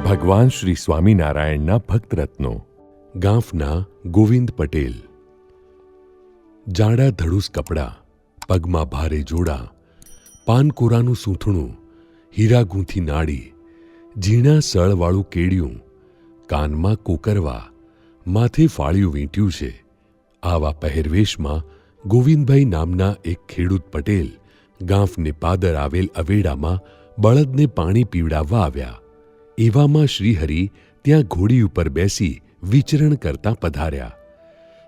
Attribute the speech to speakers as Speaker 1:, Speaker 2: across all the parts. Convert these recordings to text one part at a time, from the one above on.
Speaker 1: ભગવાન શ્રી સ્વામિનારાયણના ભક્તરત્નો. ગાંફના ગોવિંદ પટેલ. જાડા ધડુસ કપડાં, પગમાં ભારે જોડા, પાનકોરાનું સૂંથણું, હીરા ગૂંથી નાડી, ઝીણા સળવાળું કેડિયું, કાનમાં કોકરવા, માથે ફાળિયું વીંટ્યું છે. આવા પહેરવેશમાં ગોવિંદભાઈ નામના એક ખેડૂત પટેલ ગાંફને પાદર આવેલ અવેડામાં બળદને પાણી પીવડાવવા આવ્યા. એવામાં શ્રીહરિ ત્યાં ઘોડી ઉપર બેસી વિચરણ કરતા પધાર્યા.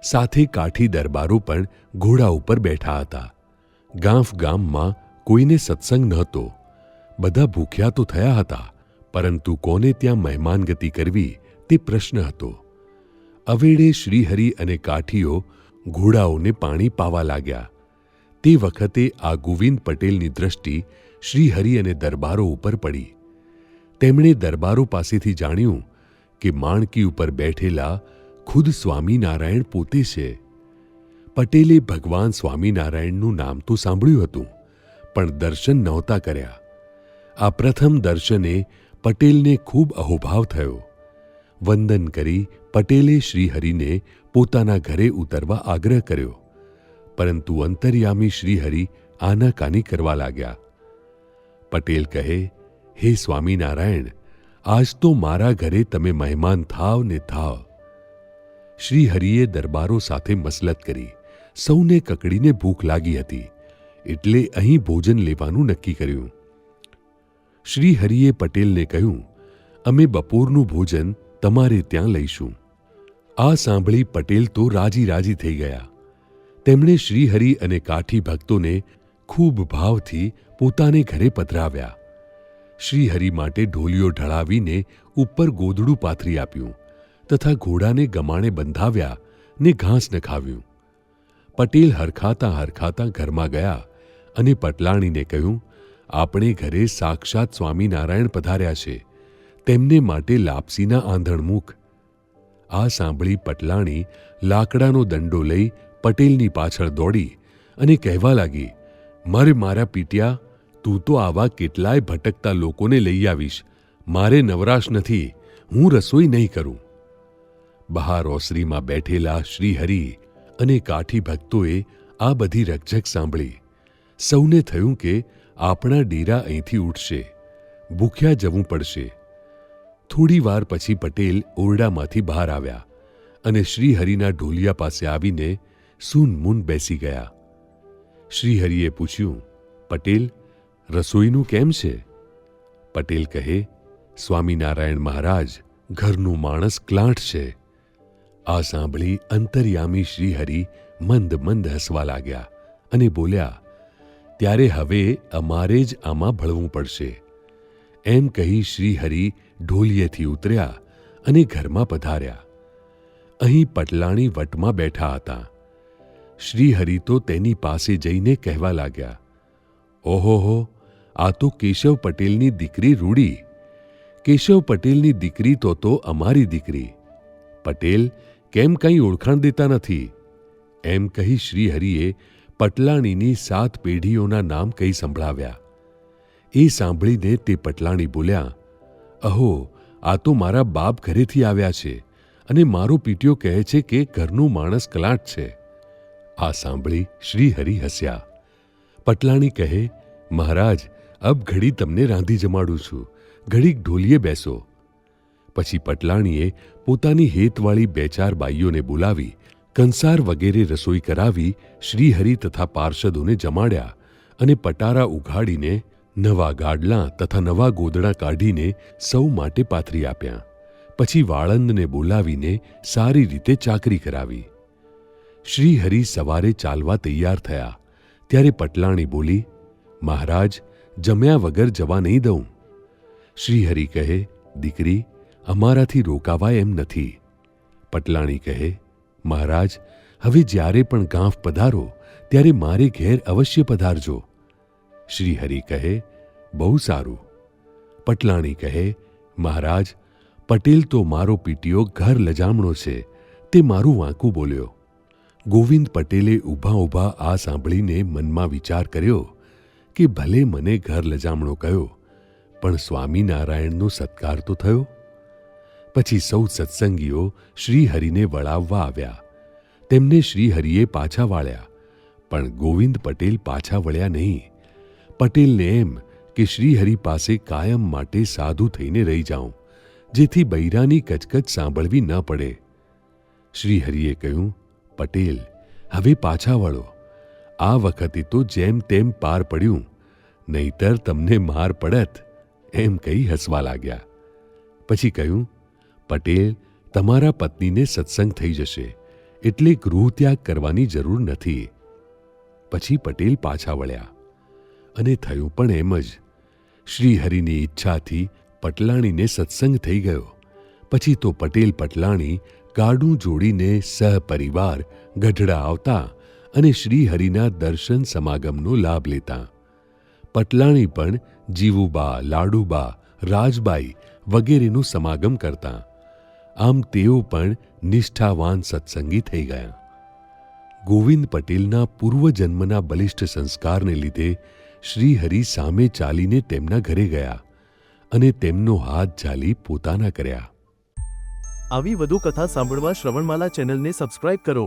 Speaker 1: સાથે કાઠી દરબારો પણ ઘોડા ઉપર બેઠા હતા. ગાંફ ગામમાં કોઈને સત્સંગ નહોતો. બધા ભૂખ્યા તો થયા હતા, પરંતુ કોને ત્યાં મહેમાનગતિ કરવી તે પ્રશ્ન હતો. અવેડે શ્રીહરિ અને કાઠીઓ ઘોડાઓને પાણી પાવા લાગ્યા. તે વખતે આ ગોવિંદ પટેલની દ્રષ્ટિ શ્રીહરિ અને દરબારો ઉપર પડી. તેમણે દરબારો પાસેથી જાણ્યું કે માણકી ઉપર બેઠેલા ખુદ સ્વામિનારાયણ પોતે છે. પટેલે ભગવાન સ્વામિનારાયણનું નામ તો સાંભળ્યું હતું, પણ દર્શન નહોતા કર્યા. આ પ્રથમ દર્શને પટેલને ખૂબ અહોભાવ થયો. વંદન કરી પટેલે શ્રીહરિને પોતાના ઘરે ઉતરવા આગ્રહ કર્યો, પરંતુ અંતર્યામી શ્રીહરિ આનાકાની કરવા લાગ્યા. પટેલ કહે, હે સ્વામિનારાયણ, આજ તો મારા ઘરે તમે મહેમાન થાવ ને થાવ. શ્રીહરિએ દરબારો સાથે મસલત કરી. સૌને કકડીને ભૂખ લાગી હતી, એટલે અહીં ભોજન લેવાનું નક્કી કર્યું. શ્રીહરિએ પટેલને કહ્યું, અમે બપોરનું ભોજન તમારે ત્યાં લઈશું. આ સાંભળી પટેલ તો રાજી રાજી થઈ ગયા. તેમણે શ્રીહરિ અને કાઠી ભક્તોને ખૂબ ભાવથી પોતાને ઘરે પધરાવ્યા. શ્રીહરિ માટે ઢોલિયો ઢળાવીને ઉપર ગોદડું પાથરી આપ્યું તથા ઘોડાને ગમાણે બંધાવ્યા ને ઘાસ નખાવ્યું. પટેલ હરખાતા હરખાતા ઘરમાં ગયા અને પટલાણીને કહ્યું, આપણે ઘરે સાક્ષાત સ્વામિનારાયણ પધાર્યા છે, તેમને માટે લાપસીના આંધણ મૂક. આ સાંભળી પટલાણી લાકડાનો દંડો લઈ પટેલની પાછળ દોડી અને કહેવા લાગી, મર મારા પીટ્યા, તું તો આવા કેટલાય ભટકતા લોકોને લઈ આવીશ. મારે નવરાશ નથી, હું રસોઈ નહીં કરું. બહાર ઓસરીમાં બેઠેલા શ્રીહરિ અને કાઠી ભક્તોએ આ બધી રકઝક સાંભળી. સૌને થયું કે આપણા ડેરા અહીંથી ઉઠશે, ભૂખ્યા જવું પડશે. થોડી વાર પછી પટેલ ઓરડામાંથી બહાર આવ્યા અને શ્રીહરિના ઢોલિયા પાસે આવીને સૂનમૂન બેસી ગયા. શ્રીહરિએ પૂછ્યું, પટેલ, રસોઈનું કેમ છે? પટેલ કહે, સ્વામિનારાયણ મહારાજ, ઘરનું માણસ ક્લાંટ છે. આ સાંભળી અંતર્યામી શ્રીહરિ મંદ મંદ હસવા લાગ્યા અને બોલ્યા, ત્યારે હવે અમારે જ આમાં ભળવું પડશે. એમ કહી શ્રીહરિ ઢોલિયેથી ઉતર્યા અને ઘરમાં પધાર્યા. અહીં પટલાણી વટમાં બેઠા હતા. શ્રીહરિ તો તેની પાસે જઈને કહેવા લાગ્યા, ઓહોહો, આ તો કેશવ પટેલની દીકરી રૂડી. કેશવ પટેલની દીકરી તો અમારી દીકરી. પટેલ, કેમ કંઈ ઓળખાણ દેતા નથી? એમ કહી શ્રીહરિએ પટલાણીની 7 પેઢીઓના નામ કહી સંભળાવ્યા. એ સાંભળીને તે પટલાણી બોલ્યા, અહો, આ તો મારા બાપ ઘરેથી આવ્યા છે અને મારો પીટિયો કહે છે કે ઘરનું માણસ કલાંટ છે. આ સાંભળી શ્રીહરિ હસ્યા. પટલાણી કહે, મહારાજ, અબ ઘડી તમને રાંધી જમાડું છું, ઘડીક ઢોલીએ બેસો. પછી પટલાણીએ પોતાની હેતવાળી 2-4 બાઈઓને બોલાવી કંસાર વગેરે રસોઈ કરાવી શ્રીહરિ તથા પાર્ષદોને જમાડ્યા અને પટારા ઉઘાડીને નવા ગાડલાં તથા નવા ગોદડા કાઢીને સૌ માટે પાથરી આપ્યા. પછી વાળંદને બોલાવીને સારી રીતે ચાકરી કરાવી. શ્રીહરિ સવારે ચાલવા તૈયાર થયા ત્યારે પટલાણી બોલી, મહારાજ, જમ્યા વગર જવા નહીં દઉં. શ્રીહરિ કહે, દીકરી, અમારાથી રોકાવાય એમ નથી. પટલાણી કહે, મહારાજ, હવે જ્યારે પણ ગાંફ પધારો ત્યારે મારે ઘેર અવશ્ય પધારજો. શ્રીહરિ કહે, બહુ સારું. પટલાણી કહે, મહારાજ, પટેલ તો મારો પીટિયો ઘર લજામણો છે, તે મારું વાંકું બોલ્યો. ગોવિંદ પટેલે ઊભા ઊભા આ સાંભળીને મનમાં વિચાર કર્યો કે ભલે મને ઘર લજામણો કહ્યો, પણ સ્વામિનારાયણનો સત્કાર તો થયો. પછી સૌ સત્સંગીઓ શ્રીહરિને વળાવવા આવ્યા. તેમને શ્રીહરિએ પાછા વાળ્યા, પણ ગોવિંદ પટેલ પાછા વળ્યા નહીં. પટેલને એમ કે શ્રીહરિ પાસે કાયમ માટે સાધુ થઈને રહી જાઉં, જેથી બૈરાની કચકચ સાંભળવી ન પડે. શ્રીહરિએ કહ્યું, પટેલ, હવે પાછા વળો. આ વખતે તો જેમ તેમ પાર પડ્યું, નહીતર તમને માર પડત, એમ કહી હસવા લાગ્યા. પછી કહ્યું, પટેલ, તમારા પત્નીને સત્સંગ થઈ જશે, એટલે ગૃહત્યાગ કરવાની જરૂર નથી. પછી પટેલ પાછા વળ્યા, અને થયું પણ એમ જ. શ્રીહરિની ઈચ્છાથી પટલાણીને સત્સંગ થઈ ગયો. પછી તો પટેલ પટલાણી ગાડું જોડીને સહપરિવાર ગઢડા આવતા અને શ્રીહરિના દર્શન સમાગમનો લાભ લેતા. પટલાણી પણ જીવુબા, લાડુબા, રાજબાઈ વગેરેનું સમાગમ કરતા. આમ તેઓ પણ નિષ્ઠાવાન સત્સંગી થઈ ગયા. ગોવિંદ પટેલના પૂર્વજન્મના બલિષ્ઠ સંસ્કારને લીધે શ્રીહરિ સામે ચાલીને તેમના ઘરે ગયા અને તેમનો હાથ ઝાલી પોતાના કર્યા.
Speaker 2: આવી વધુ કથા સાંભળવા શ્રવણમાલા ચેનલને સબસ્ક્રાઇબ કરો.